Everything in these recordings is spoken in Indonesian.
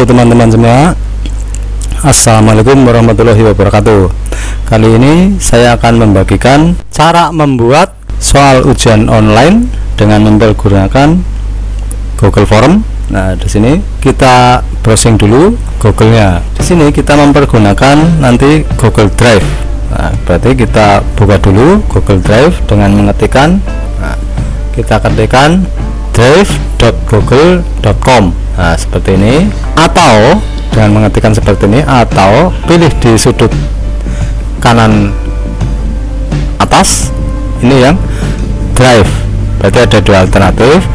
Halo teman-teman semua, Assalamualaikum warahmatullahi wabarakatuh. Kali ini saya akan membagikan cara membuat soal ujian online dengan mempergunakan Google Form. Nah, di sini kita browsing dulu Google-nya. Di sini kita mempergunakan nanti Google Drive. Nah, berarti kita buka dulu Google Drive dengan mengetikkan, kita ketikkan drive.google.com. Nah, seperti ini, atau dengan mengetikkan seperti ini, atau pilih di sudut kanan atas ini yang Drive. Berarti ada dua alternatif,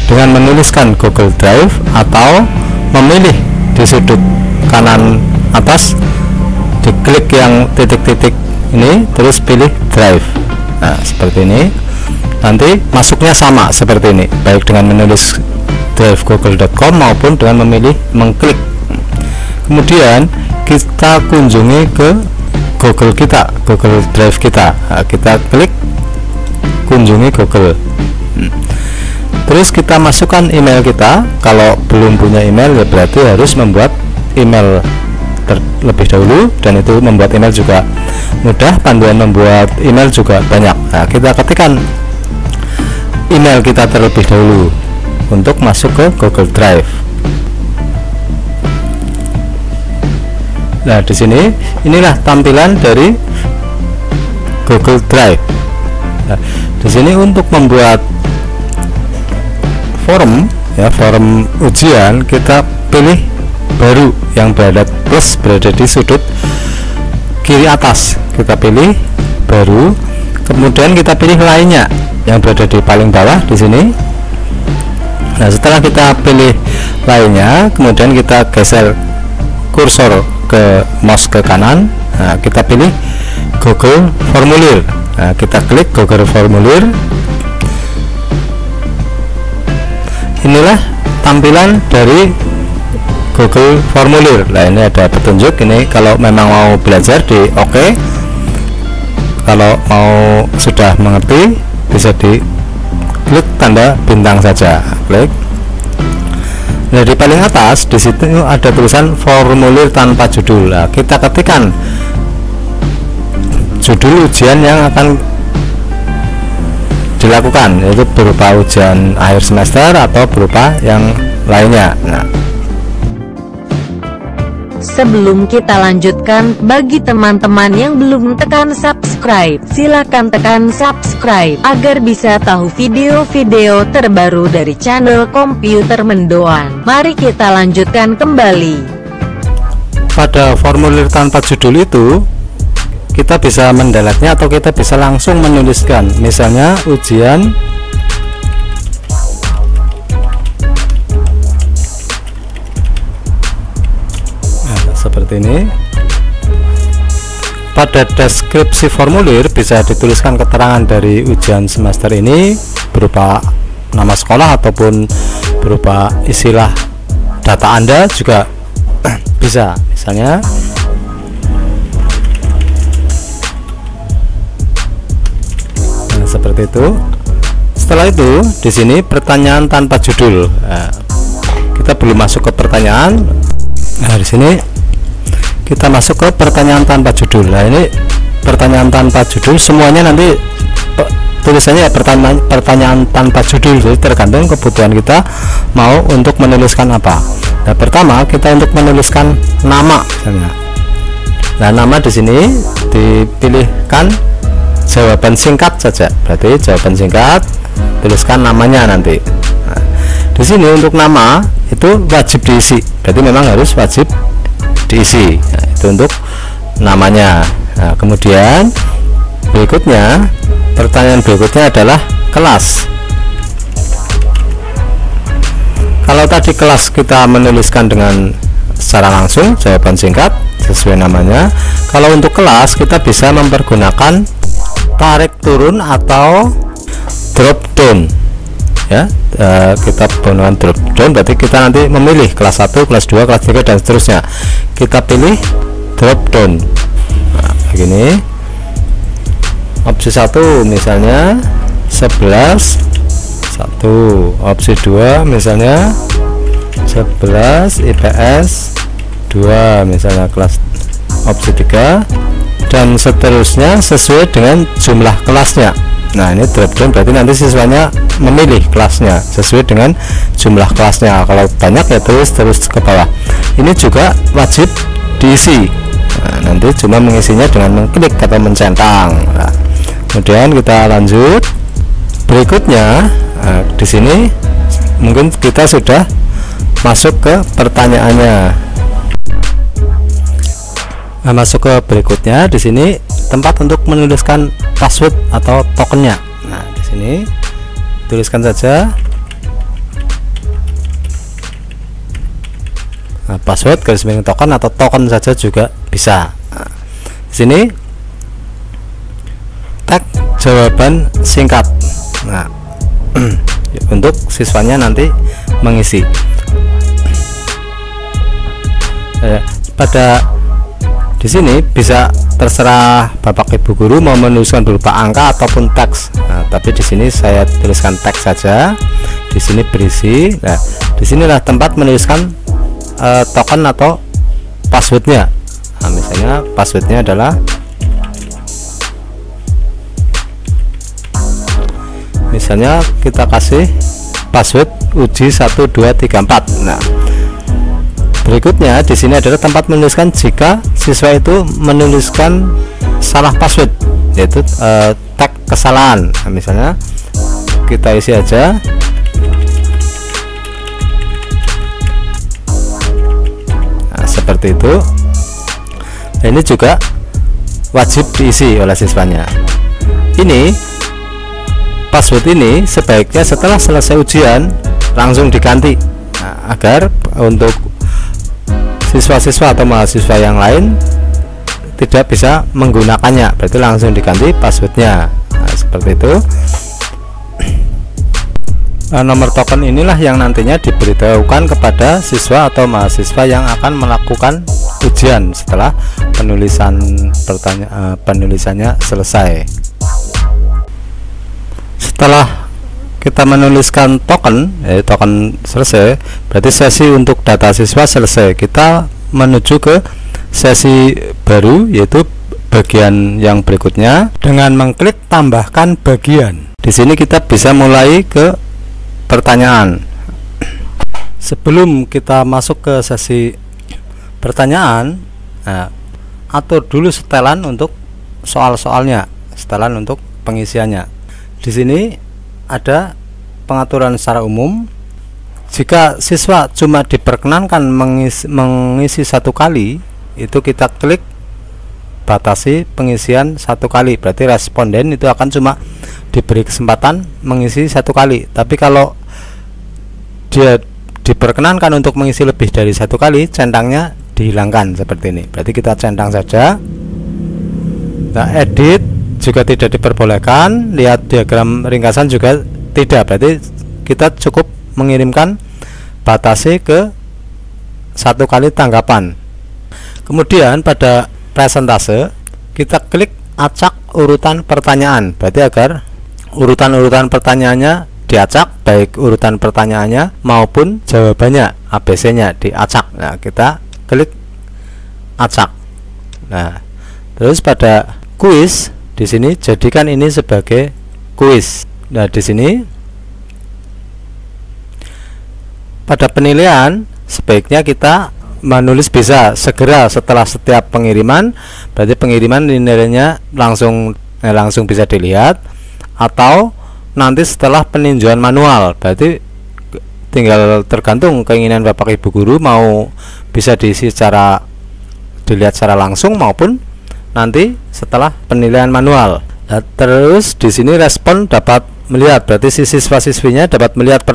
dengan menuliskan Google Drive atau memilih di sudut kanan atas, diklik yang titik-titik ini terus pilih Drive. Nah, seperti ini. Nanti masuknya sama seperti ini, baik dengan menulis drive.google.com maupun dengan memilih mengklik. Kemudian kita kunjungi ke Google kita, Google Drive kita. Nah, kita klik kunjungi Google. Terus kita masukkan email kita. Kalau belum punya email, ya berarti harus membuat email terlebih dahulu, dan itu membuat email juga mudah. Panduan membuat email juga banyak. Nah, kita ketikkan email kita terlebih dahulu untuk masuk ke Google Drive. Nah, di sini inilah tampilan dari Google Drive. Nah, di sini untuk membuat form, ya, form ujian, kita pilih baru yang berada plus, berada di sudut kiri atas. Kita pilih baru, kemudian kita pilih lainnya yang berada di paling bawah di sini. Nah, setelah kita pilih lainnya, kemudian kita geser kursor ke mouse ke kanan. Nah, kita pilih Google Formulir. Nah, kita klik Google Formulir. Inilah tampilan dari Google Formulir. Nah, ini ada petunjuk ini kalau memang mau belajar di OK. Kalau mau sudah mengerti, bisa di klik tanda bintang saja, klik. Nah, di paling atas di situ ada tulisan formulir tanpa judul. Nah, kita ketikkan judul ujian yang akan dilakukan, yaitu berupa ujian akhir semester atau berupa yang lainnya. Nah, sebelum kita lanjutkan, bagi teman-teman yang belum tekan subscribe, silakan tekan subscribe agar bisa tahu video-video terbaru dari channel Komputer Mendoan. Mari kita lanjutkan kembali. Pada formulir tanpa judul itu kita bisa mendeletnya atau kita bisa langsung menuliskan, misalnya ujian seperti ini. Pada deskripsi formulir bisa dituliskan keterangan dari ujian semester ini berupa nama sekolah ataupun berupa istilah data Anda juga bisa, misalnya seperti itu. Setelah itu di sini pertanyaan tanpa judul. Nah, kita belum masuk ke pertanyaan. Nah, di sini kita masuk ke pertanyaan tanpa judul. Nah, ini pertanyaan tanpa judul, semuanya nanti tulisannya pertanyaan tanpa judul, jadi tergantung kebutuhan kita mau untuk menuliskan apa. Nah, pertama kita untuk menuliskan nama misalnya. Nah, nama di sini dipilihkan jawaban singkat saja, berarti jawaban singkat, tuliskan namanya nanti. Nah, di sini untuk nama itu wajib diisi, berarti memang harus wajib diisi. Nah, itu untuk namanya. Nah, kemudian berikutnya, pertanyaan berikutnya adalah kelas. Kalau tadi kelas kita menuliskan dengan secara langsung jawaban singkat sesuai namanya. Kalau untuk kelas kita bisa mempergunakan tarik turun atau drop down, ya. Kita menggunakan drop down, berarti kita nanti memilih kelas 1, kelas 2, kelas 3 dan seterusnya. Kita pilih drop down. Nah, begini. Opsi 1 misalnya 11 1, opsi 2 misalnya 11 IPS 2 misalnya kelas opsi 3, dan seterusnya sesuai dengan jumlah kelasnya. Nah, ini drop down berarti nanti siswanya memilih kelasnya sesuai dengan jumlah kelasnya. Kalau banyak ya terus ke bawah. Ini juga wajib diisi. Nah, nanti cuma mengisinya dengan mengklik atau mencentang. Nah, kemudian kita lanjut. Berikutnya, di sini mungkin kita sudah masuk ke pertanyaannya. Nah, masuk ke berikutnya. Di sini tempat untuk menuliskan password atau tokennya. Nah, di sini tuliskan saja. Nah, password garis miring token atau token saja juga bisa. Nah, di sini tag jawaban singkat. Nah, untuk siswanya nanti mengisi. Pada di sini bisa terserah Bapak Ibu guru mau menuliskan berupa angka ataupun teks. Nah, tapi di sini saya tuliskan teks saja. Di sini berisi. Nah, disinilah tempat menuliskan token atau passwordnya. Nah, misalnya passwordnya adalah misalnya kita kasih password uji 1234. Nah, berikutnya di sini adalah tempat menuliskan jika siswa itu menuliskan salah password, yaitu tag kesalahan. Nah, misalnya kita isi aja seperti itu. Nah, ini juga wajib diisi oleh siswanya. Ini password ini sebaiknya setelah selesai ujian langsung diganti. Nah, agar untuk siswa-siswa atau mahasiswa yang lain tidak bisa menggunakannya, berarti langsung diganti passwordnya. Nah, seperti itu. Nomor token inilah yang nantinya diberitahukan kepada siswa atau mahasiswa yang akan melakukan ujian setelah penulisannya selesai. Setelah kita menuliskan token, token selesai, berarti sesi untuk data siswa selesai. Kita menuju ke sesi baru, yaitu bagian yang berikutnya dengan mengklik tambahkan bagian. Di sini kita bisa mulai ke pertanyaan. Sebelum kita masuk ke sesi pertanyaan, atur dulu setelan untuk soal-soalnya, setelan untuk pengisiannya. Di sini ada pengaturan secara umum. Jika siswa cuma diperkenankan mengisi satu kali, itu kita klik batasi pengisian satu kali. Berarti responden itu akan cuma diberi kesempatan mengisi satu kali. Tapi kalau dia diperkenankan untuk mengisi lebih dari satu kali, centangnya dihilangkan seperti ini. Berarti kita centang saja. Nah, edit juga tidak diperbolehkan, lihat diagram ringkasan juga tidak. Berarti kita cukup mengirimkan batasi ke satu kali tanggapan. Kemudian pada presentase kita klik acak urutan pertanyaan, berarti agar urutan-urutan pertanyaannya diacak, baik urutan pertanyaannya maupun jawabannya, ABC-nya diacak. Nah, kita klik acak. Nah, terus pada kuis, di sini jadikan ini sebagai kuis. Nah, di sini pada penilaian sebaiknya kita menulis bisa segera setelah setiap pengiriman. Berarti pengiriman nilainya langsung bisa dilihat, atau nanti setelah peninjauan manual. Berarti tinggal tergantung keinginan Bapak Ibu guru, mau bisa diisi dilihat secara langsung maupun nanti setelah penilaian manual. Nah, terus di sini respon dapat melihat, berarti si siswa-siswinya dapat melihat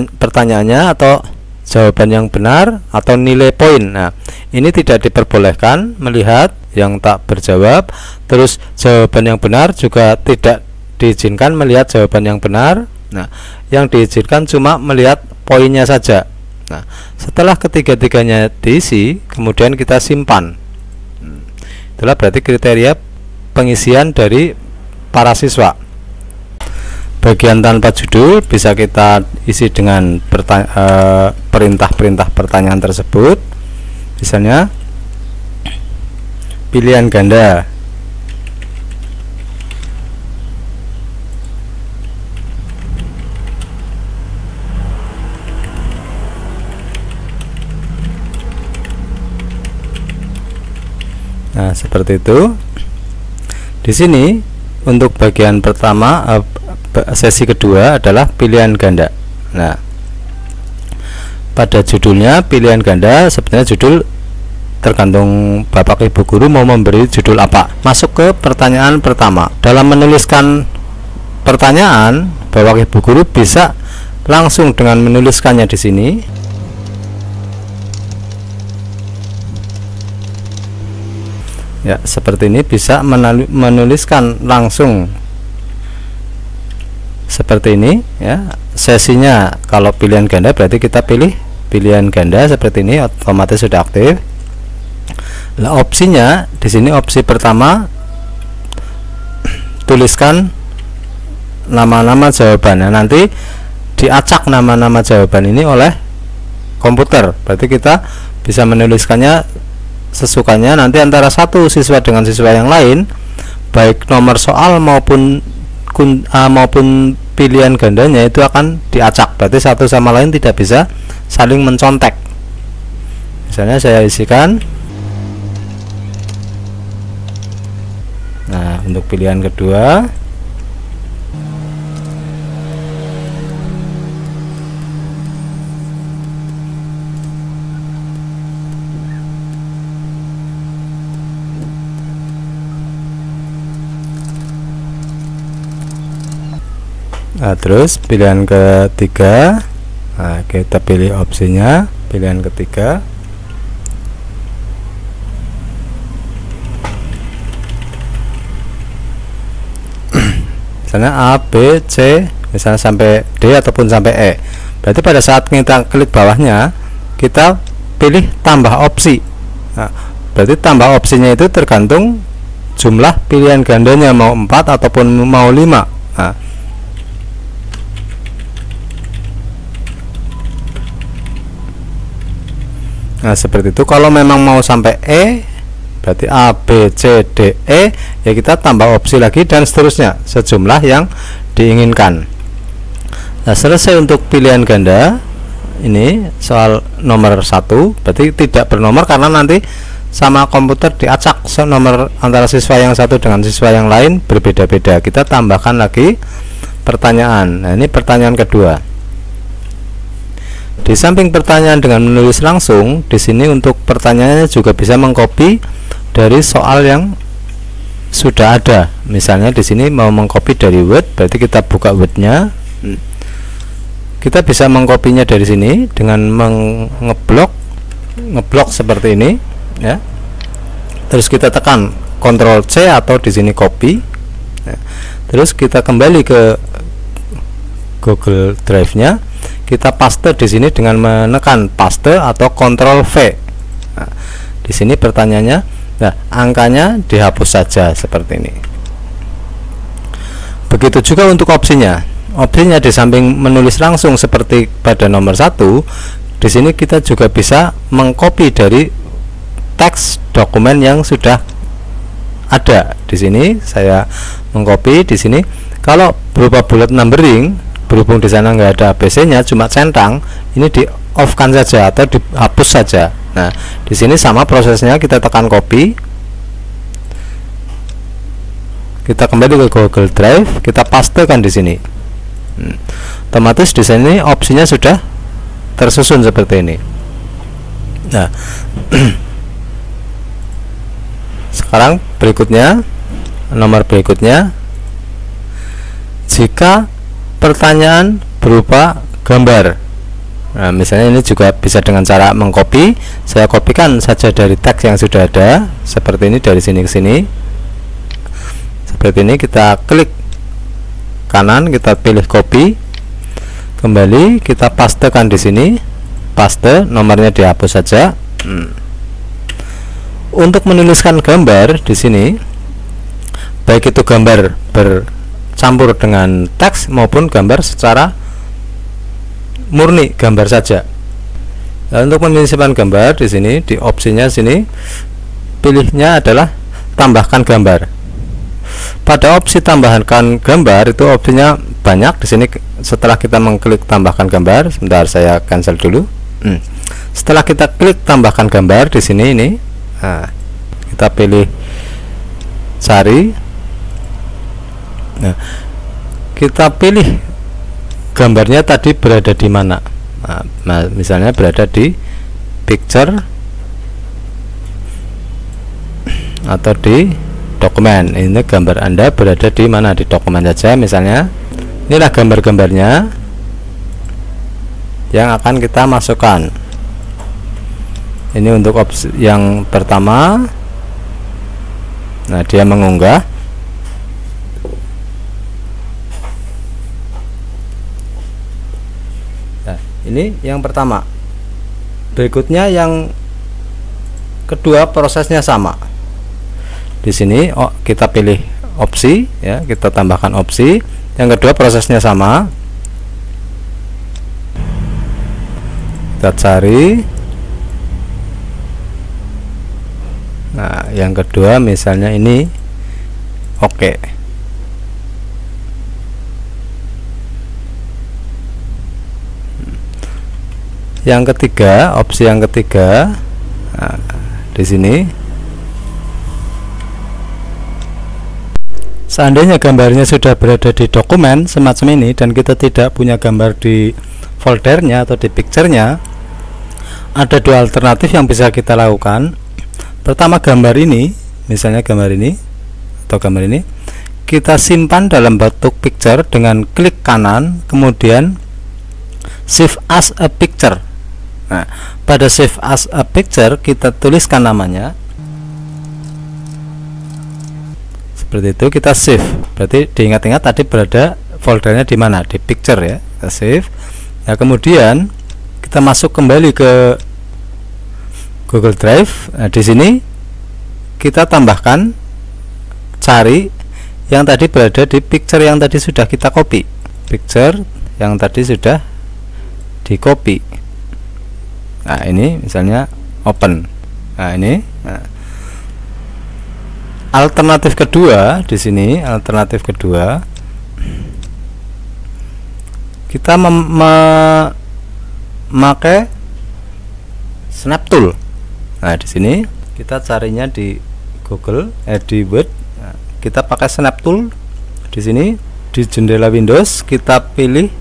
pertanyaannya atau jawaban yang benar atau nilai poin. Nah, ini tidak diperbolehkan melihat yang tak berjawab. Terus jawaban yang benar juga tidak diizinkan melihat jawaban yang benar. Nah, yang diizinkan cuma melihat poinnya saja. Nah, setelah ketiga-tiganya diisi, kemudian kita simpan. Itulah berarti kriteria pengisian dari para siswa. bagian tanpa judul bisa kita isi dengan perintah-perintah pertanyaan tersebut. Misalnya pilihan ganda. Nah, seperti itu. Di sini untuk bagian pertama, sesi kedua adalah pilihan ganda. Nah, pada judulnya pilihan ganda, sebenarnya judul tergantung Bapak Ibu guru mau memberi judul apa. Masuk ke pertanyaan pertama. Dalam menuliskan pertanyaan, Bapak Ibu guru bisa langsung dengan menuliskannya di sini. Ya, seperti ini, bisa menuliskan langsung seperti ini ya. Sesinya kalau pilihan ganda berarti kita pilih pilihan ganda seperti ini, otomatis sudah aktif. Nah, opsinya di sini, opsi pertama tuliskan nama-nama jawabannya. Nanti diacak nama-nama jawaban ini oleh komputer. Berarti kita bisa menuliskannya sesukanya. Nanti antara satu siswa dengan siswa yang lain, baik nomor soal maupun pilihan gandanya itu akan diacak. Berarti satu sama lain tidak bisa saling mencontek. Misalnya saya isikan. Nah, untuk pilihan kedua terus pilihan ketiga. Nah, kita pilih opsinya pilihan ketiga. Misalnya A, B, C, misalnya sampai D ataupun sampai E. Berarti pada saat kita klik bawahnya, kita pilih tambah opsi. Nah, berarti tambah opsinya itu tergantung jumlah pilihan gandanya, mau 4 ataupun mau 5. Nah, seperti itu. Kalau memang mau sampai E, berarti A, B, C, D, E, ya kita tambah opsi lagi dan seterusnya sejumlah yang diinginkan. Nah, selesai untuk pilihan ganda. Ini soal nomor 1, berarti tidak bernomor karena nanti sama komputer diacak nomor antara siswa yang satu dengan siswa yang lain berbeda-beda. Kita tambahkan lagi pertanyaan. Nah, ini pertanyaan kedua. Di samping pertanyaan dengan menulis langsung, di sini untuk pertanyaannya juga bisa mengcopy dari soal yang sudah ada. Misalnya di sini mau mengcopy dari Word, berarti kita buka Word-nya. Kita bisa mengcopy-nya dari sini dengan ngeblok seperti ini, ya. Terus kita tekan Ctrl C atau di sini copy. Ya. Terus kita kembali ke Google Drive-nya. Kita paste di sini dengan menekan paste atau Ctrl V. Nah, di sini pertanyaannya, nah, angkanya dihapus saja seperti ini. Begitu juga untuk opsinya. Opsinya di samping menulis langsung seperti pada nomor 1, di sini kita juga bisa mengcopy dari teks dokumen yang sudah ada. Di sini saya mengcopy di sini. Kalau berupa bullet numbering, berhubung di sana nggak ada ABC-nya, cuma centang, ini di off-kan saja atau dihapus saja. Nah, di sini sama prosesnya, kita tekan copy, kita kembali ke Google Drive, kita pastekan di sini. Otomatis di sini opsinya sudah tersusun seperti ini. Nah, sekarang berikutnya, nomor berikutnya, jika pertanyaan berupa gambar. Nah, misalnya ini juga bisa dengan cara mengcopy. Saya kopikan saja dari teks yang sudah ada seperti ini, dari sini ke sini. Seperti ini, kita klik kanan, kita pilih copy. Kembali kita pastekan di sini. Paste, nomornya dihapus saja. Untuk menuliskan gambar di sini, baik itu gambar campur dengan teks maupun gambar secara murni gambar saja. Nah, untuk menyimpan gambar di sini, di opsinya sini pilihnya adalah tambahkan gambar. Pada opsi tambahkan gambar itu opsinya banyak di sini. Setelah kita mengklik tambahkan gambar, sebentar saya cancel dulu. Setelah kita klik tambahkan gambar di sini ini, nah, kita pilih cari. Nah, kita pilih gambarnya tadi berada di mana. Nah, misalnya berada di picture atau di dokumen. Ini gambar Anda berada di mana, di dokumen saja misalnya. Inilah gambar-gambarnya yang akan kita masukkan. Ini untuk opsi yang pertama. Nah, dia mengunggah. Nah, ini yang pertama. Berikutnya yang kedua, prosesnya sama. Di sini kita pilih opsi ya, kita tambahkan opsi. Yang kedua prosesnya sama. Kita cari. Nah, yang kedua misalnya ini oke. Yang ketiga, opsi yang ketiga, nah, di sini seandainya gambarnya sudah berada di dokumen semacam ini dan kita tidak punya gambar di foldernya atau di picture-nya, ada dua alternatif yang bisa kita lakukan. Pertama, gambar ini, misalnya gambar ini atau gambar ini, kita simpan dalam bentuk picture dengan klik kanan, kemudian save as a picture. Nah, pada save as a picture kita tuliskan namanya. Seperti itu, kita save. Berarti diingat-ingat tadi berada foldernya di mana, di picture ya. Kita save. Nah, kemudian kita masuk kembali ke Google Drive. Nah, di sini kita tambahkan cari yang tadi berada di picture yang tadi sudah kita copy. Picture yang tadi sudah di copy. Nah, ini misalnya open. Nah, ini. Nah, alternatif kedua di sini, alternatif kedua kita memakai Snap Tool. Nah, di sini kita carinya di Google, di Word. Nah, kita pakai Snap Tool. Di sini di jendela Windows kita pilih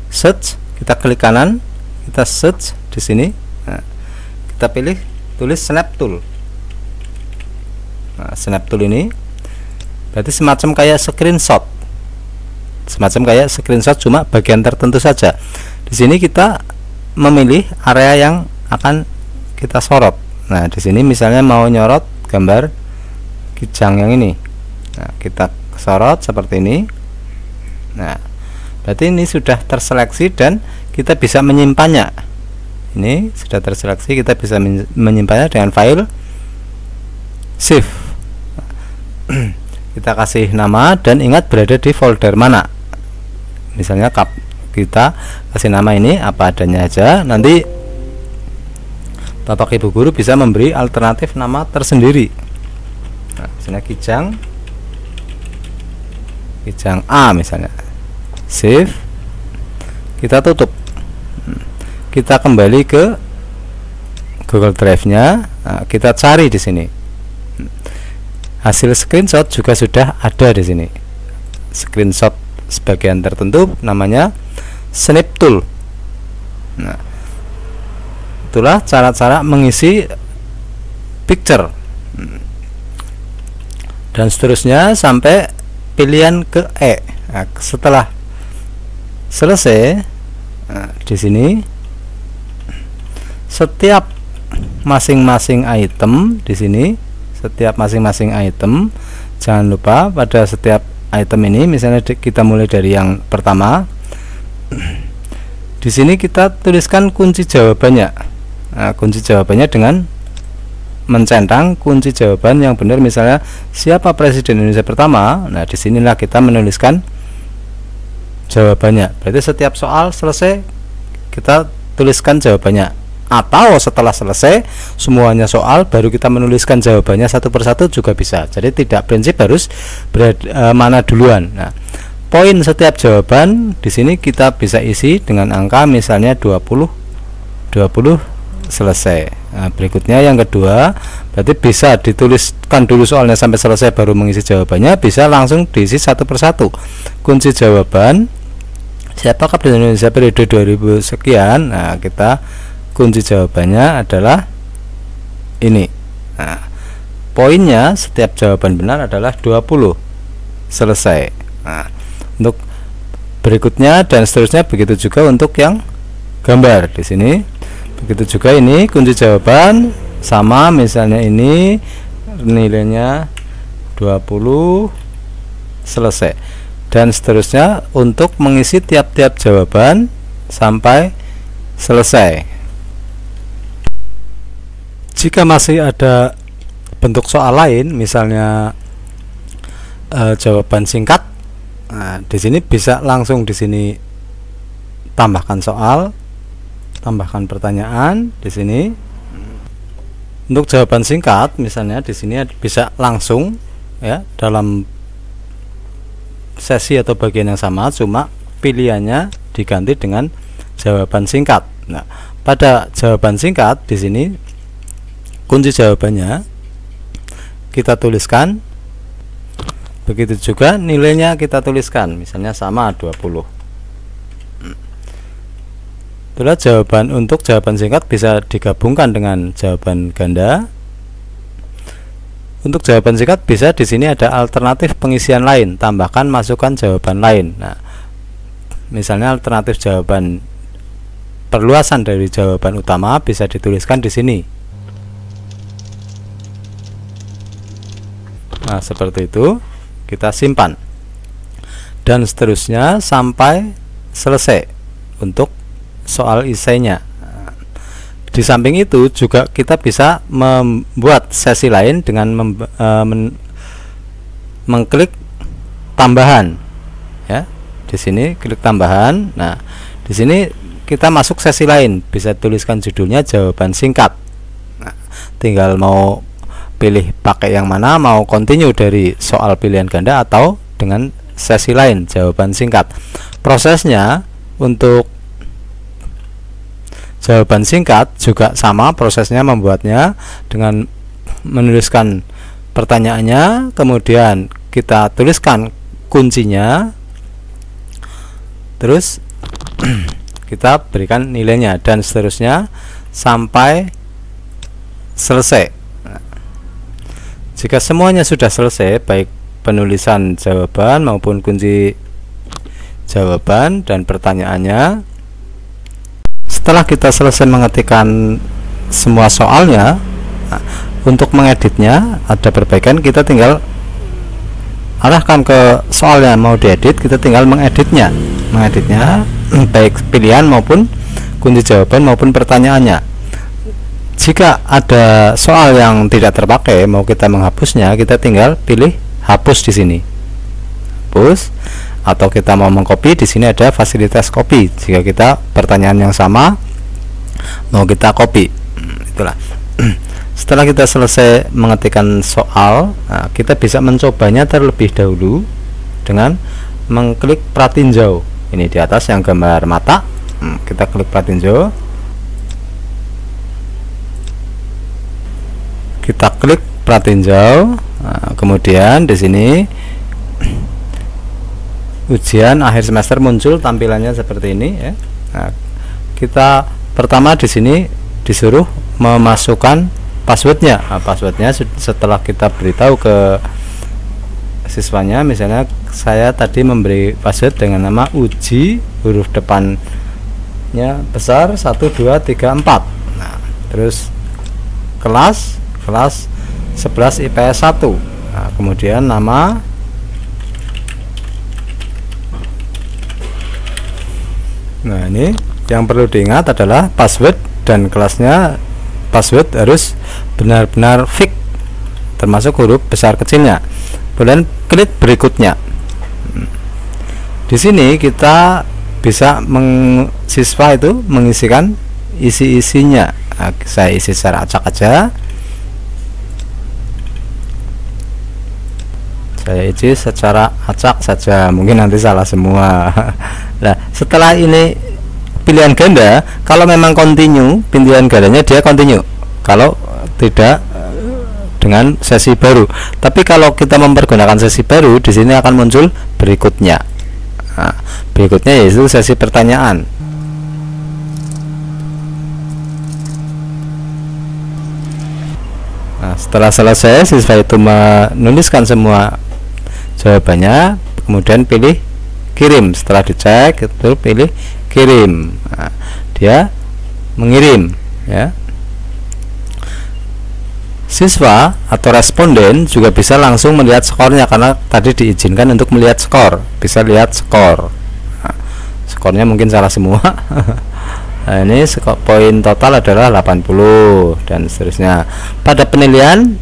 search, kita klik kanan, kita search di sini. Nah, kita pilih tulis Snap Tool. Nah, Snap Tool ini berarti semacam kayak screenshot, cuma bagian tertentu saja. Di sini kita memilih area yang akan kita sorot. Nah, di sini misalnya mau nyorot gambar kijang yang ini. Nah, kita sorot seperti ini. Nah, berarti ini sudah terseleksi dan kita bisa menyimpannya. Ini sudah terseleksi, kita bisa menyimpannya dengan file save. Kita kasih nama dan ingat berada di folder mana. Misalnya kita kasih nama ini apa adanya aja. Nanti Bapak Ibu guru bisa memberi alternatif nama tersendiri. Nah, misalnya kijang A misalnya. Save. Kita tutup. Kita kembali ke Google Drive-nya. Nah, kita cari di sini. Hasil screenshot juga sudah ada di sini. Screenshot sebagian tertentu namanya Snap Tool. Nah, itulah cara-cara mengisi picture. Dan seterusnya sampai pilihan ke E. Nah, setelah selesai, nah, di sini setiap masing-masing item di sini. Setiap masing-masing item, jangan lupa pada setiap item ini, misalnya kita mulai dari yang pertama. Di sini kita tuliskan kunci jawabannya. Nah, kunci jawabannya dengan mencentang kunci jawaban yang benar, misalnya siapa presiden Indonesia pertama. Nah, disinilah kita menuliskan jawabannya. Berarti setiap soal selesai kita tuliskan jawabannya, atau setelah selesai semuanya soal baru kita menuliskan jawabannya satu persatu juga bisa. Jadi tidak prinsip harus mana duluan. Nah, poin setiap jawaban di sini kita bisa isi dengan angka misalnya 20 selesai. Nah, berikutnya yang kedua, berarti bisa dituliskan dulu soalnya sampai selesai baru mengisi jawabannya, bisa langsung diisi satu persatu. Kunci jawaban siapakah presiden Indonesia periode 2000 sekian. Nah, kita kunci jawabannya adalah ini. Nah, poinnya setiap jawaban benar adalah 20 selesai. Nah, untuk berikutnya dan seterusnya begitu juga untuk yang gambar di sini. Begitu juga ini kunci jawaban sama, misalnya ini nilainya 20 selesai, dan seterusnya untuk mengisi tiap-tiap jawaban sampai selesai. Jika masih ada bentuk soal lain, misalnya jawaban singkat, nah, di sini bisa langsung di sini tambahkan soal, tambahkan pertanyaan di sini. Untuk jawaban singkat misalnya di sini bisa langsung ya dalam sesi atau bagian yang sama, cuma pilihannya diganti dengan jawaban singkat. Nah, pada jawaban singkat di sini kunci jawabannya kita tuliskan, begitu juga nilainya kita tuliskan, misalnya sama 20. Itulah jawaban. Untuk jawaban singkat bisa digabungkan dengan jawaban ganda. Untuk jawaban singkat bisa di sini ada alternatif pengisian lain, tambahkan masukkan jawaban lain. Nah, misalnya alternatif jawaban perluasan dari jawaban utama bisa dituliskan di sini. Nah, seperti itu kita simpan dan seterusnya sampai selesai untuk soal isainya. Di samping itu juga kita bisa membuat sesi lain dengan mengklik tambahan ya. Di sini klik tambahan. Nah, di sini kita masuk sesi lain, bisa tuliskan judulnya jawaban singkat. Nah, tinggal mau pilih pakai yang mana, mau continue dari soal pilihan ganda atau dengan sesi lain jawaban singkat. Prosesnya untuk jawaban singkat juga sama prosesnya, membuatnya dengan menuliskan pertanyaannya, kemudian kita tuliskan kuncinya, terus kita berikan nilainya dan seterusnya sampai selesai. Jika semuanya sudah selesai, baik penulisan jawaban maupun kunci jawaban dan pertanyaannya, setelah kita selesai mengetikkan semua soalnya, untuk mengeditnya ada perbaikan, kita tinggal arahkan ke soal yang mau diedit, kita tinggal mengeditnya baik pilihan maupun kunci jawaban maupun pertanyaannya. Jika ada soal yang tidak terpakai, mau kita menghapusnya, kita tinggal pilih hapus di sini, hapus. Atau kita mau mengcopy, di sini ada fasilitas copy. Jika kita pertanyaan yang sama mau kita copy, itulah. Setelah kita selesai mengetikkan soal, nah, kita bisa mencobanya terlebih dahulu dengan mengklik pratinjau. Ini di atas yang gambar mata, kita klik pratinjau, kita klik pratinjau. Nah, kemudian di sini ujian akhir semester muncul tampilannya seperti ini ya. Nah, kita pertama di sini disuruh memasukkan passwordnya. Nah, passwordnya setelah kita beritahu ke siswanya, misalnya saya tadi memberi password dengan nama uji, huruf depannya besar 1 2 3 4. Nah, terus kelas 11 IPS 1. Nah, kemudian nama, nah ini yang perlu diingat adalah password dan kelasnya, password harus benar-benar fix, termasuk huruf besar kecilnya. Kemudian klik berikutnya. Di sini kita bisa siswa itu mengisikan isi-isinya. Nah, saya isi secara acak aja. Saya isi secara acak saja, mungkin nanti salah semua. Nah, setelah ini pilihan ganda, kalau memang continue, pilihan gandanya dia continue. Kalau tidak dengan sesi baru. Tapi kalau kita mempergunakan sesi baru, di sini akan muncul berikutnya. Nah, berikutnya yaitu sesi pertanyaan. Nah, setelah selesai, siswa itu menuliskan semua jawabannya, kemudian pilih kirim. Setelah dicek, itu pilih kirim. Nah, dia mengirim, ya. Siswa atau responden juga bisa langsung melihat skornya, karena tadi diizinkan untuk melihat skor, bisa lihat skor. Nah, skornya mungkin salah semua. Nah, ini skor poin total adalah 80 dan seterusnya. Pada penilaian,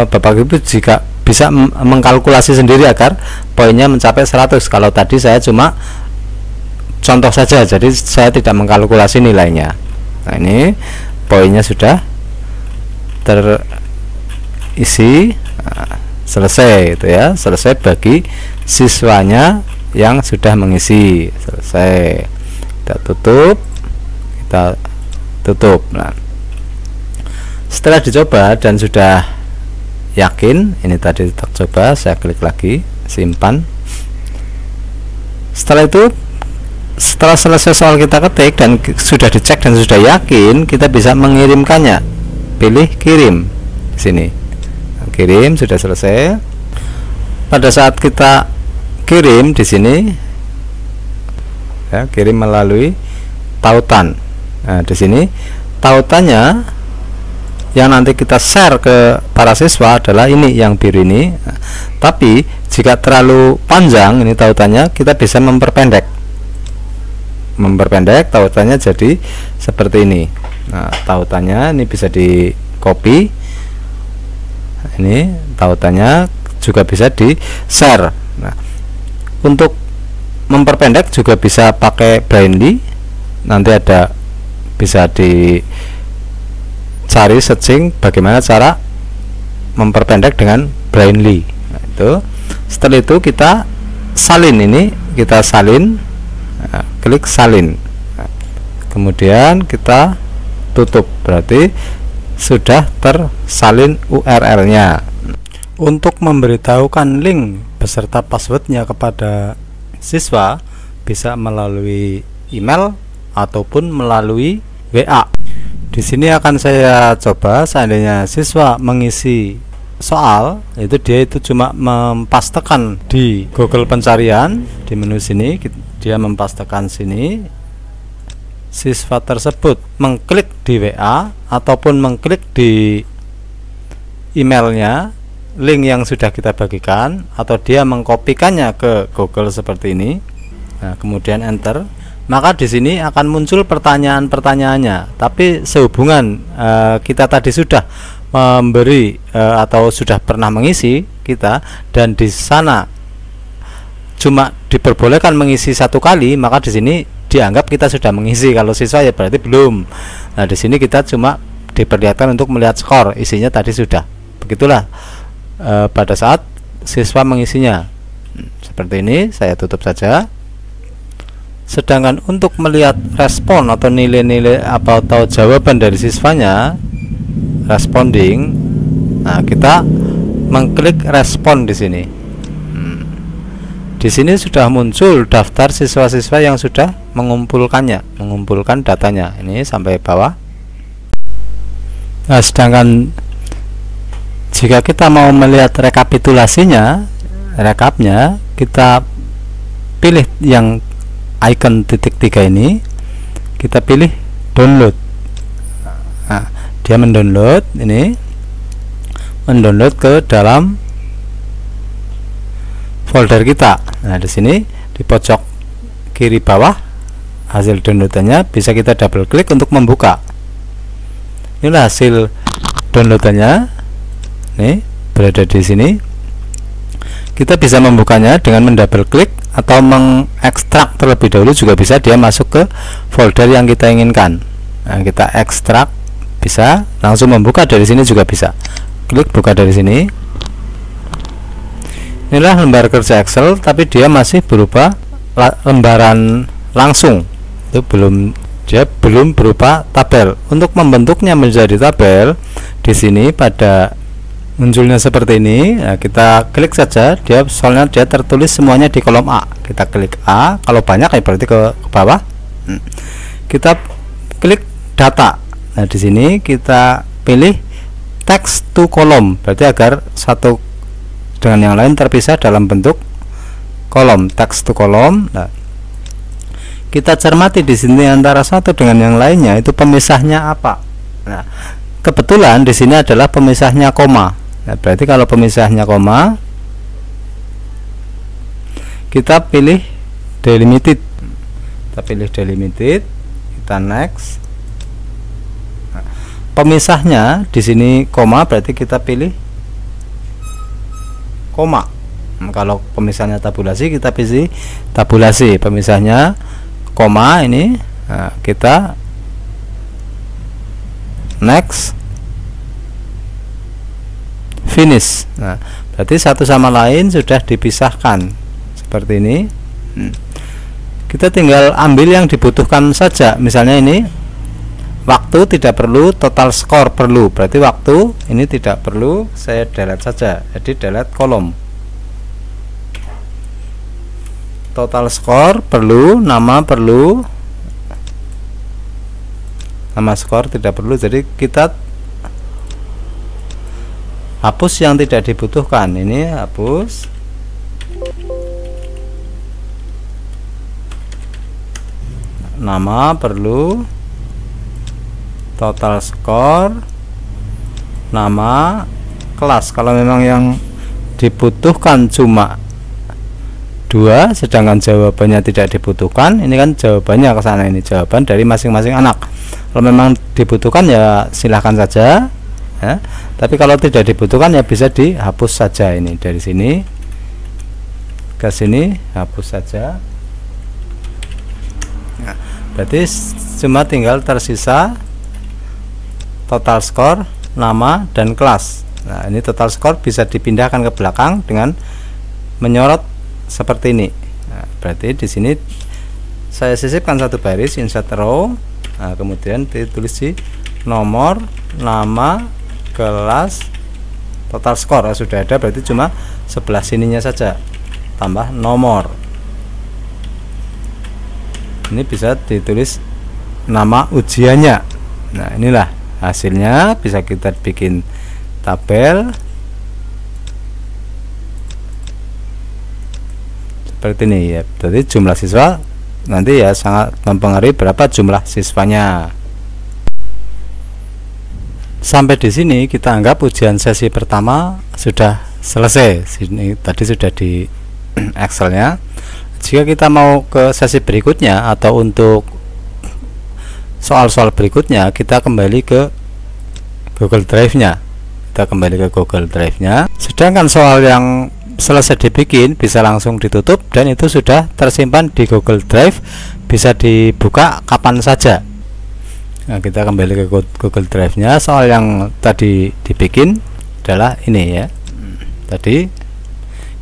Bapak Ibu jika bisa mengkalkulasi sendiri agar poinnya mencapai 100. Kalau tadi saya cuma contoh saja, jadi saya tidak mengkalkulasi nilainya. Nah, ini poinnya sudah terisi. Nah, selesai itu ya, selesai bagi siswanya yang sudah mengisi. Selesai, kita tutup. Nah, setelah dicoba dan sudah yakin, ini tadi coba, saya klik lagi, simpan. Setelah itu, setelah selesai soal kita ketik dan sudah dicek dan sudah yakin, kita bisa mengirimkannya. Pilih kirim di sini. Kirim sudah selesai. Pada saat kita kirim di sini, ya, kirim melalui tautan. Nah, di sini tautannya yang nanti kita share ke para siswa adalah ini yang biru ini. Nah, tapi jika terlalu panjang ini tautannya, kita bisa memperpendek tautannya jadi seperti ini. Nah, tautannya ini bisa di copy, ini tautannya juga bisa di share. Nah, untuk memperpendek juga bisa pakai Brainly, nanti ada bisa dicari searching bagaimana cara memperpendek dengan Brainly. Nah, itu setelah itu kita salin, ini kita salin. Nah, klik salin. Nah, kemudian kita tutup, berarti sudah tersalin URL-nya. Untuk memberitahukan link beserta passwordnya kepada siswa bisa melalui email ataupun melalui WA. Di sini akan saya coba, seandainya siswa mengisi soal, itu dia itu cuma mempastekan di Google pencarian, di menu sini dia mempastekan sini. Siswa tersebut mengklik di WA ataupun mengklik di emailnya, link yang sudah kita bagikan, atau dia mengkopikannya ke Google seperti ini. Nah, kemudian enter, maka di sini akan muncul pertanyaan-pertanyaannya. Tapi sehubungan kita tadi sudah memberi atau sudah pernah mengisi kita, dan di sana cuma diperbolehkan mengisi satu kali, maka di sini dianggap kita sudah mengisi. Kalau siswa ya berarti belum. Nah, di sini kita cuma diperlihatkan untuk melihat skor, isinya tadi sudah. Begitulah pada saat siswa mengisinya. Seperti ini, saya tutup saja. Sedangkan untuk melihat respon atau nilai-nilai atau jawaban dari siswanya, responding, nah kita mengklik respon di sini. Di sini sudah muncul daftar siswa-siswa yang sudah mengumpulkan datanya. Ini sampai bawah. Nah, sedangkan jika kita mau melihat rekapitulasinya, rekapnya, kita pilih yang icon titik 3 ini, kita pilih download. Nah, dia mendownload ini, mendownload ke dalam folder kita. Nah, di sini di pojok kiri bawah hasil downloadannya bisa kita double klik untuk membuka. Inilah hasil downloadannya. Nih, berada di sini. Kita bisa membukanya dengan mendouble klik atau mengekstrak terlebih dahulu juga bisa, dia masuk ke folder yang kita inginkan. Nah, kita ekstrak bisa, langsung membuka dari sini juga bisa. Klik buka dari sini. Inilah lembar kerja Excel, tapi dia masih berupa lembaran langsung. Itu dia belum berupa tabel. Untuk membentuknya menjadi tabel, di sini pada munculnya seperti ini. Nah, kita klik saja, soalnya dia tertulis semuanya di kolom A. Kita klik A, kalau banyak ya berarti ke bawah. Kita klik data. Nah, di sini kita pilih text to column, berarti agar satu dengan yang lain terpisah dalam bentuk kolom, text to column. Nah, kita cermati di sini antara satu dengan yang lainnya itu pemisahnya apa. Nah, kebetulan di sini adalah pemisahnya koma. Nah, berarti kalau pemisahnya koma, kita pilih delimited. Kita pilih delimited, kita next. Nah, pemisahnya di sini koma, berarti kita pilih koma. Kalau pemisahnya tabulasi, kita pilih tabulasi. Pemisahnya koma ini. Nah, kita next, finish. Nah, berarti satu sama lain sudah dipisahkan seperti ini. Kita tinggal ambil yang dibutuhkan saja. Misalnya ini waktu tidak perlu, total score perlu, berarti waktu ini tidak perlu, saya delete saja. Jadi delete kolom. Total score perlu, nama perlu, nama skor tidak perlu. Jadi kita hapus yang tidak dibutuhkan. Ini hapus. Nama perlu, total skor, nama, kelas. Kalau memang yang dibutuhkan cuma 2, sedangkan jawabannya tidak dibutuhkan, ini kan jawabannya ke sana, ini jawaban dari masing-masing anak. Kalau memang dibutuhkan ya silahkan saja ya. Tapi kalau tidak dibutuhkan ya bisa dihapus saja. Ini dari sini ke sini hapus saja. Nah, berarti cuma tinggal tersisa total skor, nama, dan kelas. Nah, ini total skor bisa dipindahkan ke belakang dengan menyorot seperti ini. Nah, berarti di sini saya sisipkan satu baris, insert row. Nah, kemudian ditulis di nomor, nama, kelas, total skor. Nah, sudah ada, berarti cuma sebelah sininya saja tambah nomor. Ini bisa ditulis nama ujiannya. Nah, inilah hasilnya. Bisa kita bikin tabel seperti ini ya. Jadi jumlah siswa nanti ya sangat mempengaruhi berapa jumlah siswanya. Sampai di sini kita anggap ujian sesi pertama sudah selesai. Sini tadi sudah di Excelnya. Jika kita mau ke sesi berikutnya atau untuk soal-soal berikutnya, kita kembali ke Google Drive-nya. Kita kembali ke Google Drive-nya. Sedangkan soal yang selesai dibikin bisa langsung ditutup dan itu sudah tersimpan di Google Drive, bisa dibuka kapan saja. Nah, kita kembali ke Google Drive-nya. Soal yang tadi dibikin adalah ini ya. Tadi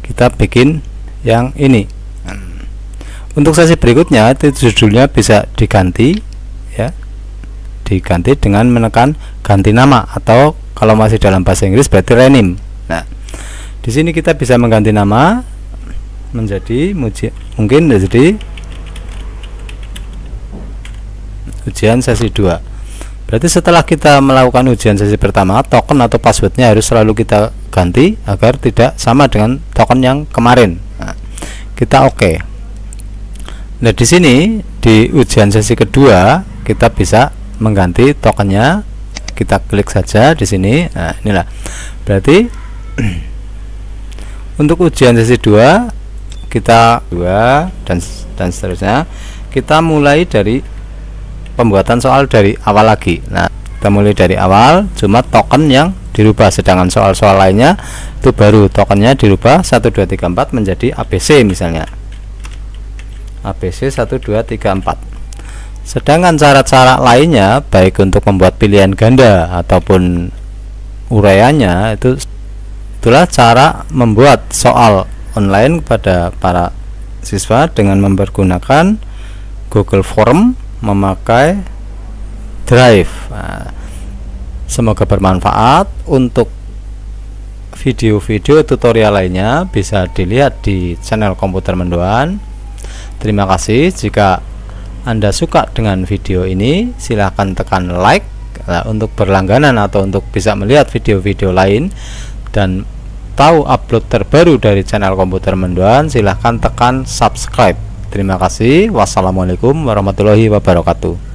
kita bikin yang ini. Untuk sesi berikutnya itu judulnya bisa diganti ya. Diganti dengan menekan ganti nama, atau kalau masih dalam bahasa Inggris berarti rename. Nah, di sini kita bisa mengganti nama menjadi mungkin jadi ujian sesi 2. Berarti setelah kita melakukan ujian sesi pertama, token atau passwordnya harus selalu kita ganti agar tidak sama dengan token yang kemarin. Nah, kita oke. Nah, di sini di ujian sesi kedua kita bisa mengganti tokennya. Kita klik saja di sini. Nah, inilah. Berarti untuk ujian sesi 2 kita 2 dan seterusnya. Kita mulai dari pembuatan soal dari awal lagi. Nah, Kita mulai dari awal, cuma token yang dirubah, sedangkan soal-soal lainnya itu baru tokennya dirubah 1 2 3 4 menjadi ABC misalnya. ABC 1 2 3 4. Sedangkan cara-cara lainnya baik untuk membuat pilihan ganda ataupun uraiannya itulah cara membuat soal online kepada para siswa dengan mempergunakan Google Form, memakai Drive. Nah, semoga bermanfaat. Untuk video-video tutorial lainnya bisa dilihat di channel Komputer Mendoan. Terima kasih. Jika Anda suka dengan video ini, silahkan tekan like. Nah, untuk berlangganan atau untuk bisa melihat video-video lain dan tahu upload terbaru dari channel Komputer Mendoan, silahkan tekan subscribe. Terima kasih. Wassalamualaikum warahmatullahi wabarakatuh.